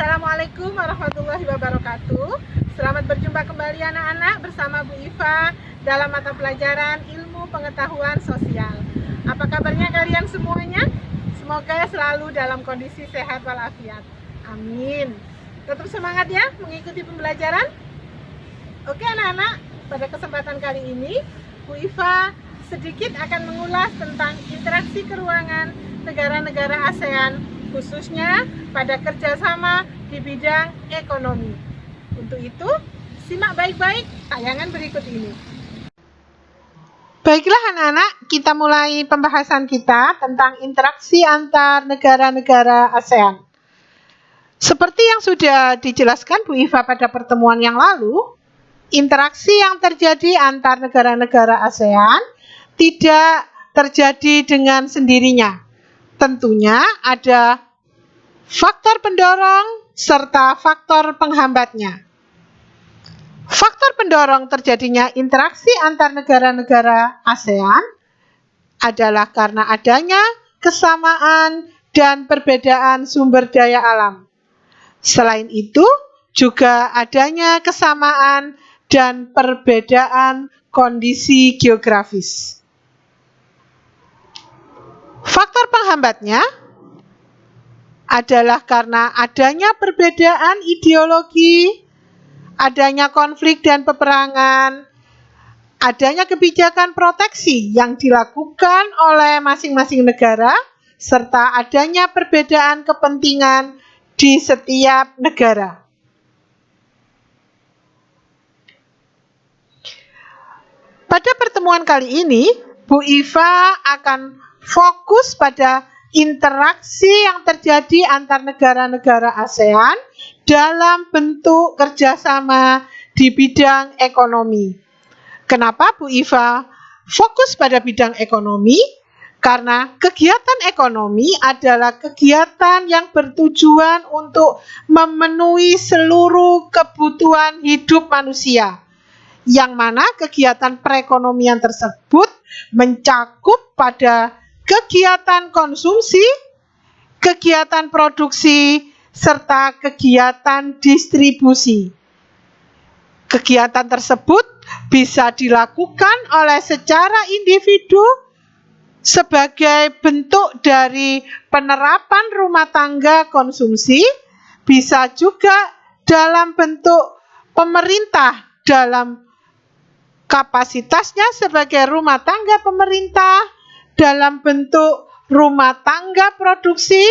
Assalamualaikum warahmatullahi wabarakatuh. Selamat berjumpa kembali anak-anak bersama Bu Iva dalam mata pelajaran ilmu pengetahuan sosial. Apa kabarnya kalian semuanya? Semoga selalu dalam kondisi sehat walafiat. Amin. Tetap semangat ya mengikuti pembelajaran. Oke anak-anak, pada kesempatan kali ini Bu Iva sedikit akan mengulas tentang interaksi keuangan negara-negara ASEAN, khususnya pada kerjasama di bidang ekonomi. Untuk itu, simak baik-baik tayangan berikut ini. Baiklah anak-anak, kita mulai pembahasan kita tentang interaksi antar negara-negara ASEAN. Seperti yang sudah dijelaskan Bu Iva pada pertemuan yang lalu, interaksi yang terjadi antar negara-negara ASEAN tidak terjadi dengan sendirinya. Tentunya ada faktor pendorong serta faktor penghambatnya. Faktor pendorong terjadinya interaksi antar negara-negara ASEAN adalah karena adanya kesamaan dan perbedaan sumber daya alam. Selain itu, juga adanya kesamaan dan perbedaan kondisi geografis. Faktor penghambatnya adalah karena adanya perbedaan ideologi, adanya konflik dan peperangan, adanya kebijakan proteksi yang dilakukan oleh masing-masing negara, serta adanya perbedaan kepentingan di setiap negara. Pada pertemuan kali ini, Bu Iva akan fokus pada interaksi yang terjadi antar negara-negara ASEAN dalam bentuk kerjasama di bidang ekonomi. Kenapa Bu Iva fokus pada bidang ekonomi? Karena kegiatan ekonomi adalah kegiatan yang bertujuan untuk memenuhi seluruh kebutuhan hidup manusia, yang mana kegiatan perekonomian tersebut mencakup pada kegiatan konsumsi, kegiatan produksi, serta kegiatan distribusi. Kegiatan tersebut bisa dilakukan oleh secara individu sebagai bentuk dari penerapan rumah tangga konsumsi, bisa juga dalam bentuk pemerintah dalam kapasitasnya sebagai rumah tangga pemerintah, dalam bentuk rumah tangga produksi,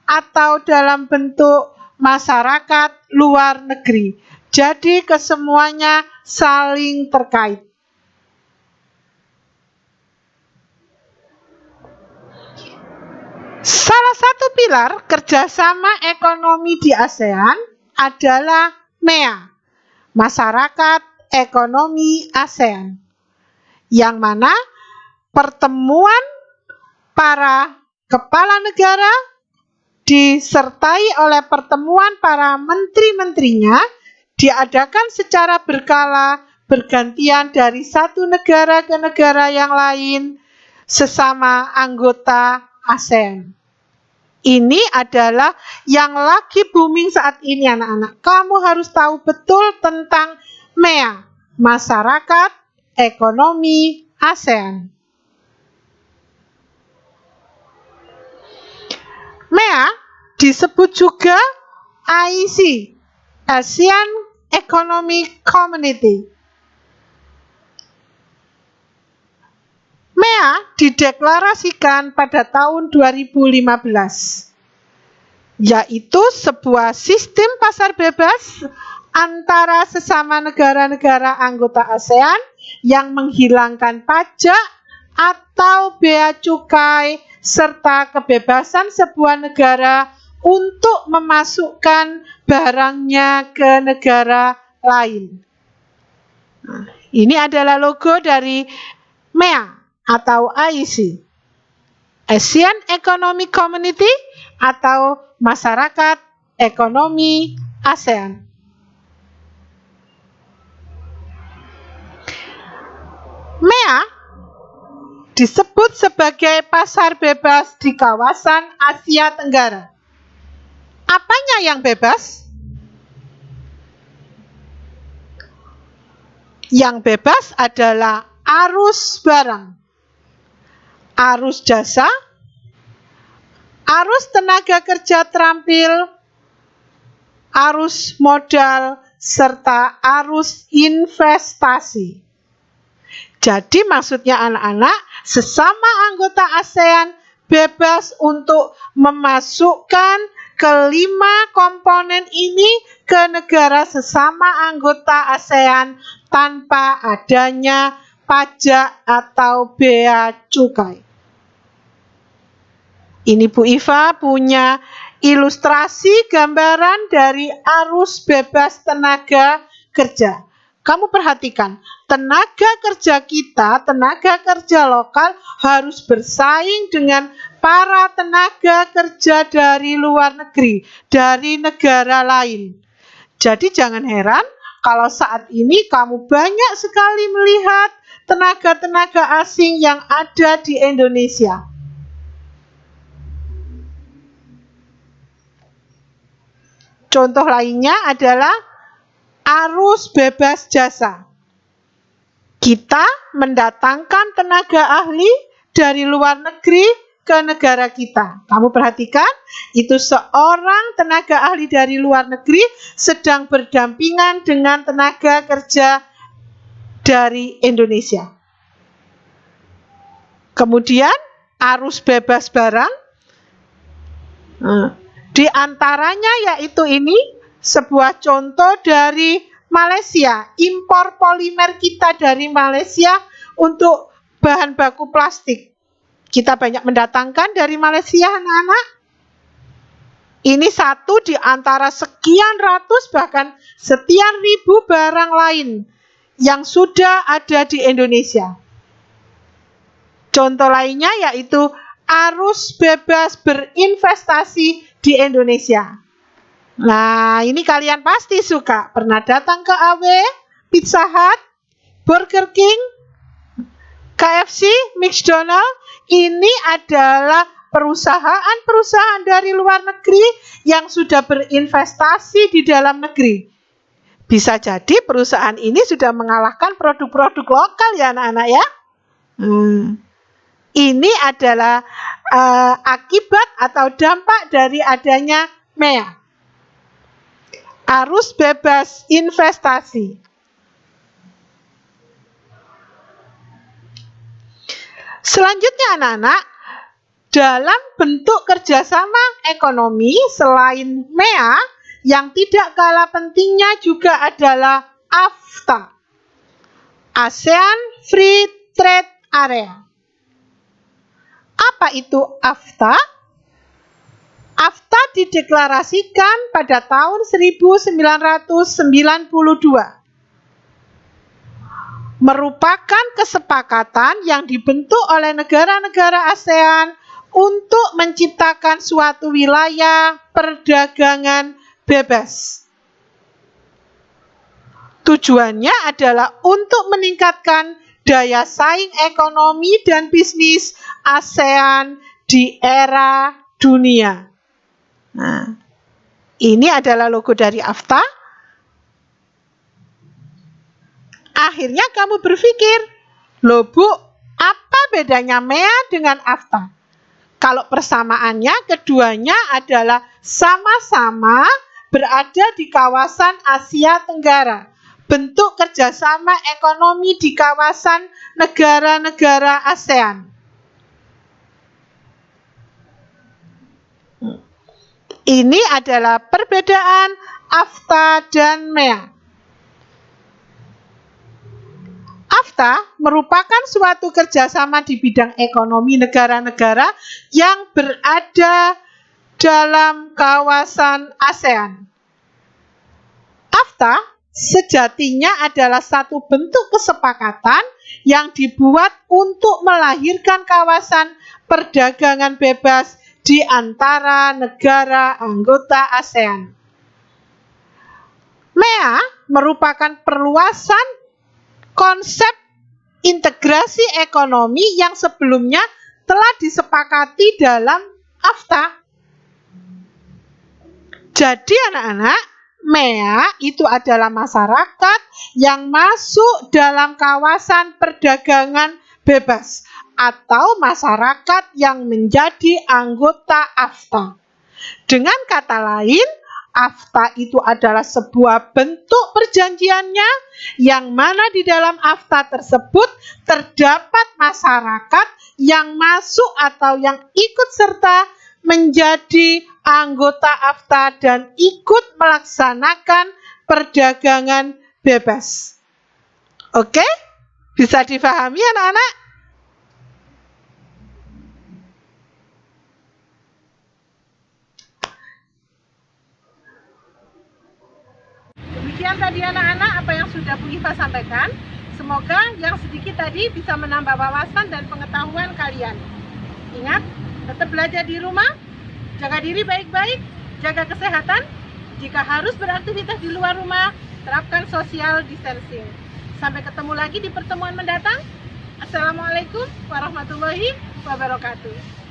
atau dalam bentuk masyarakat luar negeri. Jadi kesemuanya saling terkait. Salah satu pilar kerjasama ekonomi di ASEAN adalah MEA, Masyarakat Ekonomi ASEAN, yang mana pertemuan para kepala negara disertai oleh pertemuan para menteri-menterinya diadakan secara berkala bergantian dari satu negara ke negara yang lain sesama anggota ASEAN. Ini adalah yang lagi booming saat ini anak-anak. Kamu harus tahu betul tentang MEA, Masyarakat Ekonomi ASEAN. MEA disebut juga AEC, Asian Economic Community. MEA dideklarasikan pada tahun 2015, yaitu sebuah sistem pasar bebas antara sesama negara-negara anggota ASEAN yang menghilangkan pajak atau bea cukai serta kebebasan sebuah negara untuk memasukkan barangnya ke negara lain. Nah, ini adalah logo dari MEA atau AEC, Asian Economic Community atau Masyarakat Ekonomi ASEAN. MEA disebut sebagai pasar bebas di kawasan Asia Tenggara. Apanya yang bebas? Yang bebas adalah arus barang, arus jasa, arus tenaga kerja terampil, arus modal, serta arus investasi. Jadi maksudnya anak-anak, sesama anggota ASEAN bebas untuk memasukkan kelima komponen ini ke negara sesama anggota ASEAN tanpa adanya pajak atau bea cukai. Ini Bu Iva punya ilustrasi gambaran dari arus bebas tenaga kerja. Kamu perhatikan, tenaga kerja kita, tenaga kerja lokal harus bersaing dengan para tenaga kerja dari luar negeri, dari negara lain. Jadi jangan heran kalau saat ini kamu banyak sekali melihat tenaga-tenaga asing yang ada di Indonesia. Contoh lainnya adalah arus bebas jasa. Kita mendatangkan tenaga ahli dari luar negeri ke negara kita. Kamu perhatikan, itu seorang tenaga ahli dari luar negeri sedang berdampingan dengan tenaga kerja dari Indonesia. Kemudian arus bebas barang, di antaranya yaitu ini sebuah contoh dari Malaysia, impor polimer kita dari Malaysia untuk bahan baku plastik. Kita banyak mendatangkan dari Malaysia, anak-anak. Ini satu di antara sekian ratus bahkan sekian ribu barang lain yang sudah ada di Indonesia. Contoh lainnya yaitu arus bebas berinvestasi di Indonesia. Nah, ini kalian pasti suka. Pernah datang ke AW, Pizza Hut, Burger King, KFC, McDonald. Ini adalah perusahaan-perusahaan dari luar negeri yang sudah berinvestasi di dalam negeri. Bisa jadi perusahaan ini sudah mengalahkan produk-produk lokal ya anak-anak ya. Ini adalah akibat atau dampak dari adanya MEA. Arus bebas investasi. Selanjutnya anak-anak, dalam bentuk kerjasama ekonomi selain MEA, yang tidak kalah pentingnya juga adalah AFTA, ASEAN Free Trade Area. Apa itu AFTA? AFTA dideklarasikan pada tahun 1992. Merupakan kesepakatan yang dibentuk oleh negara-negara ASEAN untuk menciptakan suatu wilayah perdagangan bebas. Tujuannya adalah untuk meningkatkan daya saing ekonomi dan bisnis ASEAN di era dunia. Nah, ini adalah logo dari AFTA. Akhirnya kamu berpikir, loh Bu, apa bedanya MEA dengan AFTA? Kalau persamaannya, keduanya adalah sama-sama berada di kawasan Asia Tenggara. Bentuk kerjasama ekonomi di kawasan negara-negara ASEAN. Ini adalah perbedaan AFTA dan MEA. AFTA merupakan suatu kerjasama di bidang ekonomi negara-negara yang berada dalam kawasan ASEAN. AFTA sejatinya adalah satu bentuk kesepakatan yang dibuat untuk melahirkan kawasan perdagangan bebas di antara negara anggota ASEAN. MEA merupakan perluasan konsep integrasi ekonomi yang sebelumnya telah disepakati dalam AFTA. Jadi anak-anak, MEA itu adalah masyarakat yang masuk dalam kawasan perdagangan bebas atau masyarakat yang menjadi anggota AFTA. Dengan kata lain, AFTA itu adalah sebuah bentuk perjanjiannya yang mana di dalam AFTA tersebut terdapat masyarakat yang masuk atau yang ikut serta menjadi anggota AFTA dan ikut melaksanakan perdagangan bebas. Oke? Bisa difahami anak-anak? Demikian tadi anak-anak apa yang sudah Bu Iva sampaikan. Semoga yang sedikit tadi bisa menambah wawasan dan pengetahuan kalian. Ingat, tetap belajar di rumah, jaga diri baik-baik, jaga kesehatan. Jika harus beraktivitas di luar rumah, terapkan social distancing. Sampai ketemu lagi di pertemuan mendatang. Assalamualaikum warahmatullahi wabarakatuh.